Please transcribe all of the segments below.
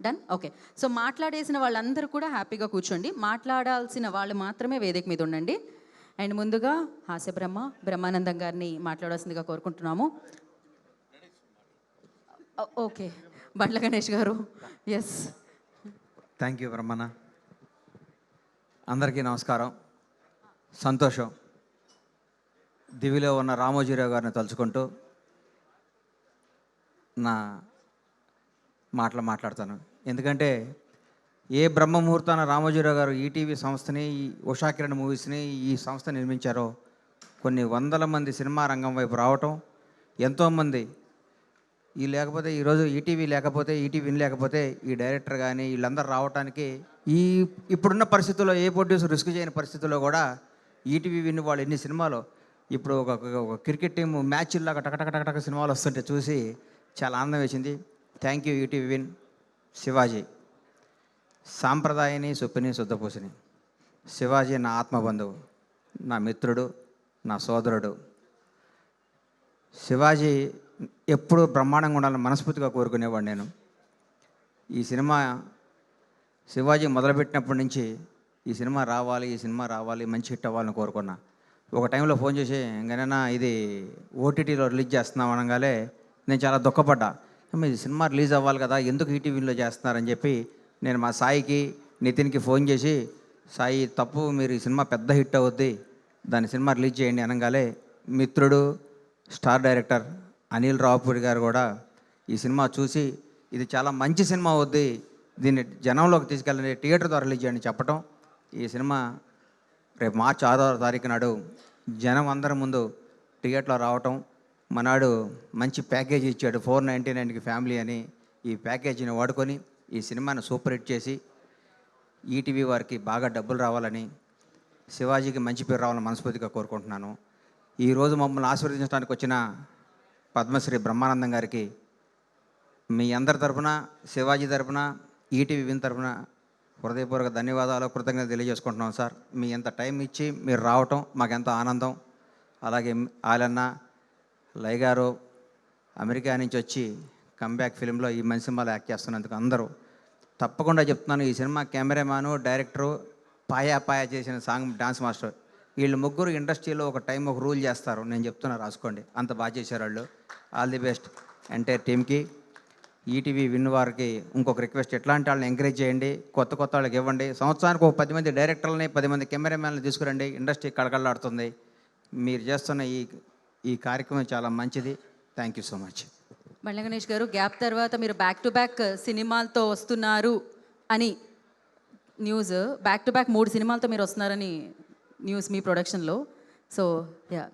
Done. Okay. So మాట్లాడేసిన వాళ్ళందరూ కూడా హ్యాపీగా కూర్చోండి. మాట్లాడాల్సిన వాళ్ళు మాత్రమే వేదిక మీద ఉండండి. అండ్ ముందుగా బ్రహ్మానందం గారిని మాట్లాడాల్సిందిగా కోరుకుంటున్నాము. ఓకే, బండ్ల గణేష్ గారు. ఎస్. Thank you Brahmanna. అందరికీ నమస్కారం. సంతోషం. దివిలో ఉన్న రామోజీరావు గారిని తలుచుకుంటూ నా మాట్లాడతాను. ఎందుకంటే ఏ బ్రహ్మముహూర్తాన రామోజీరావు గారు ఈటీవీ సంస్థని, ఈ ఉషాకిరణ్ మూవీస్ని, ఈ సంస్థ నిర్మించారో కొన్ని వందల మంది సినిమా రంగం వైపు రావటం, ఎంతోమంది లేకపోతే ఈరోజు ఈటీవీ లేకపోతే, ఈటీవీని లేకపోతే ఈ డైరెక్టర్ కానీ వీళ్ళందరూ రావడానికి ఇప్పుడున్న పరిస్థితుల్లో ఏ ప్రొడ్యూసర్ రిస్క్ చేయని పరిస్థితుల్లో కూడా ఈటీవీ విన్ వాళ్ళు ఎన్ని సినిమాలు ఇప్పుడు ఒక క్రికెట్ టీం మ్యాచ్లాగా టకటక సినిమాలు వస్తుంటే చూసి చాలా ఆనందం వేసింది. Thank you ETV win. Shivaji సాంప్రదాయని, సుప్పిని, శుద్ధపూసిని. శివాజీ నా ఆత్మబంధువు, నా మిత్రుడు, నా సోదరుడు. శివాజీ ఎప్పుడు బ్రహ్మాండంగా ఉండాలని మనస్ఫూర్తిగా కోరుకునేవాడు నేను. ఈ సినిమా శివాజీ మొదలుపెట్టినప్పటి నుంచి ఈ సినిమా రావాలి, మంచి హిట్ అవ్వాలని కోరుకున్నా. ఒక టైంలో ఫోన్ చేసి, ఇంకనైనా ఇది ఓటీటీలో రిలీజ్ చేస్తున్నాం అనగానే నేను చాలా దుఃఖపడ్డా. ఈ సినిమా రిలీజ్ అవ్వాలి కదా, ఎందుకు ఈటీవీలో చేస్తున్నారని చెప్పి నేను మా సాయికి, నితిన్కి ఫోన్ చేసి, సాయి తప్పు, మీరు ఈ సినిమా పెద్ద హిట్ అవుద్ది, దాని సినిమా రిలీజ్ చేయండి అనగానే మిత్రుడు, స్టార్ డైరెక్టర్ అనిల్ రావుపూడి గారు కూడా ఈ సినిమా చూసి ఇది చాలా మంచి సినిమా అవుద్ది, దీన్ని జనంలోకి తీసుకెళ్ళండి, థియేటర్ ద్వారా రిలీజ్ చేయండి చెప్పటం. ఈ సినిమా రేపు మార్చి 6వ తారీఖు నాడు జనం అందరి ముందు థియేటర్లో రావటం. మనాడు మంచి ప్యాకేజీ ఇచ్చాడు, 499కి ఫ్యామిలీ అని. ఈ ప్యాకేజీని వాడుకొని ఈ సినిమాను సూపర్ హిట్ చేసి ఈటీవీ వారికి బాగా డబ్బులు రావాలని, శివాజీకి మంచి పేరు రావాలని మనస్ఫూర్తిగా కోరుకుంటున్నాను. ఈరోజు మమ్మల్ని ఆశీర్వదించడానికి వచ్చిన పద్మశ్రీ బ్రహ్మానందం గారికి మీ అందరి తరఫున, శివాజీ తరఫున, ఈటీవీ విన్ తరఫున హృదయపూర్వక ధన్యవాదాలు, కృతజ్ఞతలు తెలియజేసుకుంటున్నాం సార్. మీ ఎంత టైం ఇచ్చి మీరు రావటం మాకెంతో ఆనందం. అలాగే ఆలన్న, లై గారు అమెరికా నుంచి వచ్చి కమ్బ్యాక్ ఫిలింలో ఈ మంచి సినిమాలో యాక్ట్ చేస్తున్నందుకు అందరూ తప్పకుండా చెప్తున్నాను. ఈ సినిమా కెమెరామ్యాను, డైరెక్టరు, పాయా చేసిన సాంగ్ డాన్స్ మాస్టర్, వీళ్ళు ముగ్గురు ఇండస్ట్రీలో ఒక టైం ఒక రూల్ చేస్తారు. నేను చెప్తున్నా, రాసుకోండి. అంత బాగా చేశారు వాళ్ళు. ఆల్ ది బెస్ట్ ఎంటైర్ టీమ్కి. ఈటీవీ విన్ వారికి ఇంకొక రిక్వెస్ట్, ఎట్లాంటి వాళ్ళని ఎంకరేజ్ చేయండి, కొత్త వాళ్ళకి ఇవ్వండి. సంవత్సరానికి ఒక 10 మంది డైరెక్టర్లని, 10 మంది కెమెరామ్యాన్లు తీసుకురండి. ఇండస్ట్రీ కళకళలాడుతుంది. మీరు చేస్తున్న ఈ కార్యక్రమం చాలా మంచిది. Thank you so much. Bandla Ganesh గారు, గ్యాప్ తర్వాత మీరు బ్యాక్ టు బ్యాక్ సినిమాలతో వస్తున్నారు అని న్యూస్, బ్యాక్ టు బ్యాక్ 3 సినిమాలతో మీరు వస్తున్నారని న్యూస్ మీ ప్రొడక్షన్లో. సో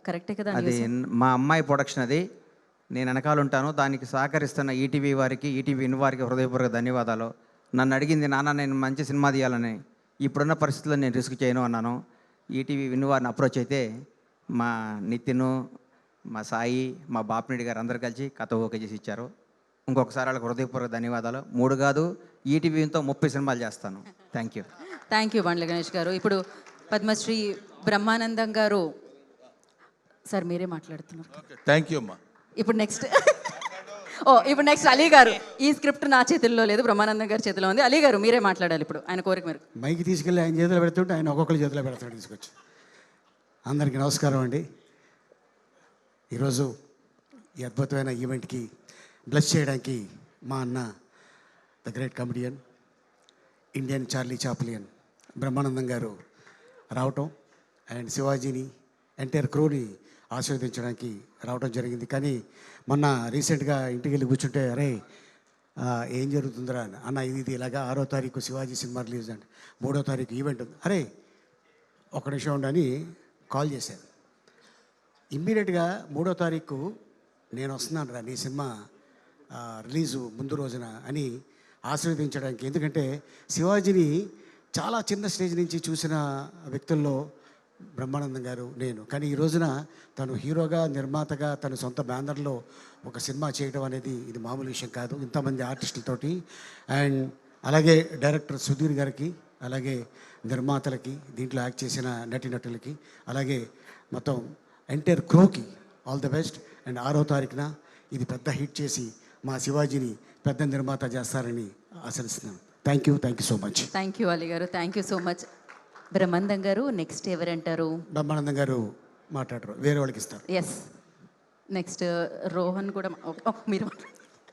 కరెక్టే కదా? అది మా అమ్మాయి ప్రొడక్షన్, అది నేను వెనకాల ఉంటాను. దానికి సహకరిస్తున్న ఈటీవీ వారికి, ఈటీవీ విన్ వారికి హృదయపూర్వక ధన్యవాదాలు. నన్ను అడిగింది, నాన్న నేను మంచి సినిమా తీయాలని, ఇప్పుడున్న పరిస్థితుల్లో నేను రిస్క్ చేయను అన్నాను. ఈటీవీ విన్ వారిని అప్రోచ్ అయితే మా నితిన్, మా సాయి, మా బాపిరెడ్డి గారు అందరు కలిసి కథ ఓకే చేసి ఇచ్చారు. ఇంకొకసారి వాళ్ళకి హృదయపూర్వక ధన్యవాదాలు. 3 కాదు, ఈటీవీతో 30 సినిమాలు చేస్తాను. Thank you. థ్యాంక్ యూ బండ్ల గణేష్ గారు. ఇప్పుడు పద్మశ్రీ బ్రహ్మానందం గారు సార్, మీరే మాట్లాడుతున్నారు. థ్యాంక్ యూ అమ్మా. ఇప్పుడు నెక్స్ట్ అలీ గారు. ఈ స్క్రిప్ట్ నా చేతుల్లో లేదు, బ్రహ్మానందం గారి చేతిలో ఉంది. అలీ గారు మీరే మాట్లాడాలి ఇప్పుడు, ఆయన కోరిక మీరు. మైకి తీసుకెళ్ళి ఆయన చేతిలో పెడుతుంటే ఆయన ఒక్కొక్కరి చేతిలో పెడతాడు తీసుకొచ్చి. అందరికీ నమస్కారం అండి. ఈరోజు ఈ అద్భుతమైన ఈవెంట్కి బ్లెస్ చేయడానికి మా అన్న, the great comedian, Indian Charlie Chaplin Brahmanandam గారు రావటం, అండ్ శివాజీని, ఎంటైర్ క్రూని ఆశీర్వదించడానికి రావడం జరిగింది. కానీ మొన్న రీసెంట్గా ఇంటికి వెళ్ళి కూర్చుంటే, అరే ఏం జరుగుతుందిరా అన్న, ఇది ఇలాగా 6వ తారీఖు శివాజీ సినిమా రిలీజ్ అండి, 3వ తారీఖు ఈవెంట్ ఉంది, అరే ఒక నిమిషం ఉండని కాల్ చేశాను. ఇమ్మీడియట్గా 3వ తారీఖు నేను వస్తున్నాను రా నీ సినిమా రిలీజు ముందు రోజున అని ఆశీర్వదించడానికి. ఎందుకంటే శివాజీని చాలా చిన్న స్టేజ్ నుంచి చూసిన వ్యక్తుల్లో బ్రహ్మానందం గారు, నేను. కానీ ఈ రోజున తను హీరోగా, నిర్మాతగా, తన సొంత బ్యానర్లో ఒక సినిమా చేయడం అనేది ఇది మామూలు విషయం కాదు, ఇంతమంది ఆర్టిస్టులతోటి. అండ్ అలాగే డైరెక్టర్ సుధీర్ గారికి, అలాగే నిర్మాతలకి, దీంట్లో యాక్ట్ చేసిన నటీనటులకి, అలాగే మొత్తం ఎంటైర్ క్రూకి ఆల్ ది బెస్ట్. అండ్ 6వ తారీఖున ఇది పెద్ద హిట్ చేసి మా శివాజీని పెద్ద నిర్మాత చేస్తారని ఆశిస్తున్నాను. Thank you so much. Thank you Ali గారు, thank you so much. Brahmanandam గారు, నెక్స్ట్ ఎవరంటారు? బ్రహ్మానందం గారు మాట్లాడరు, వేరే వాళ్ళకి ఇస్తారు. ఎస్, నెక్స్ట్ రోహన్ కూడా మీరు